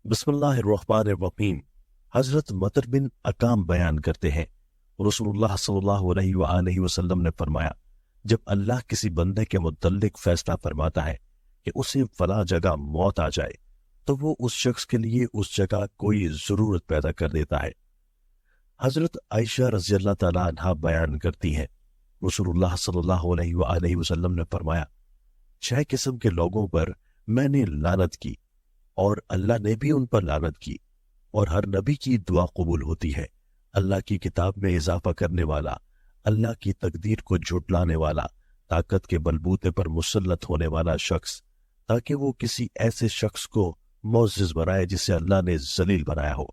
بسم اللہ الرحمن الرحیم۔ حضرت مطر بن اکام بیان کرتے ہیں، رسول اللہ صلی اللہ علیہ وآلہ وسلم نے فرمایا، جب اللہ کسی بندے کے متعلق فیصلہ فرماتا ہے کہ اسے فلاں جگہ موت آ جائے تو وہ اس شخص کے لیے اس جگہ کوئی ضرورت پیدا کر دیتا ہے۔ حضرت عائشہ رضی اللہ تعالیٰ عنہا بیان کرتی ہیں، رسول اللہ صلی اللہ علیہ وآلہ وسلم نے فرمایا، 6 قسم کے لوگوں پر میں نے لعنت کی اور اللہ نے بھی ان پر لعنت کی، اور ہر نبی کی دعا قبول ہوتی ہے۔ اللہ کی کتاب میں اضافہ کرنے والا، اللہ کی تقدیر کو جھٹلانے والا، طاقت کے بلبوتے پر مسلط ہونے والا شخص، تاکہ وہ کسی ایسے شخص کو معزز بنائے جسے اللہ نے ذلیل بنایا ہو،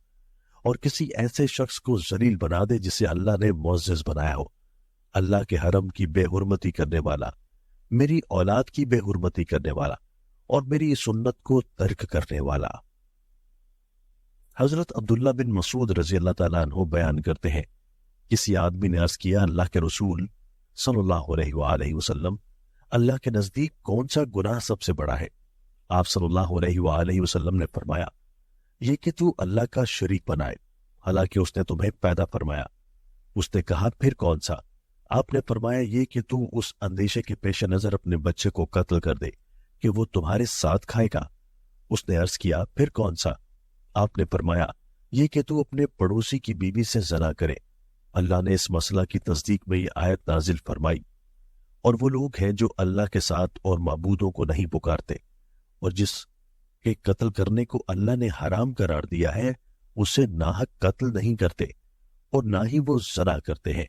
اور کسی ایسے شخص کو ذلیل بنا دے جسے اللہ نے معزز بنایا ہو۔ اللہ کے حرم کی بے حرمتی کرنے والا، میری اولاد کی بے حرمتی کرنے والا، اور میری سنت کو ترک کرنے والا۔ حضرت عبداللہ بن مسعود رضی اللہ تعالیٰ عنہ بیان کرتے ہیں، کسی آدمی نے عرض کیا، اللہ کے رسول صلی اللہ علیہ وآلہ وسلم، اللہ کے نزدیک کون سا گناہ سب سے بڑا ہے؟ آپ صلی اللہ علیہ وآلہ وسلم نے فرمایا، یہ کہ تو اللہ کا شریک بنائے حالانکہ اس نے تمہیں پیدا فرمایا۔ اس نے کہا، پھر کون سا؟ آپ نے فرمایا، یہ کہ تو اس اندیشے کے پیش نظر اپنے بچے کو قتل کر دے کہ وہ تمہارے ساتھ کھائے گا۔ اس نے عرض کیا، پھر کون سا؟ آپ نے فرمایا، یہ کہ تو اپنے پڑوسی کی بیوی سے زنا کرے۔ اللہ نے اس مسئلہ کی تصدیق میں یہ آیت نازل فرمائی، اور وہ لوگ ہیں جو اللہ کے ساتھ اور معبودوں کو نہیں پکارتے، اور جس کے قتل کرنے کو اللہ نے حرام قرار دیا ہے اسے ناحق قتل نہیں کرتے، اور نہ ہی وہ زنا کرتے ہیں۔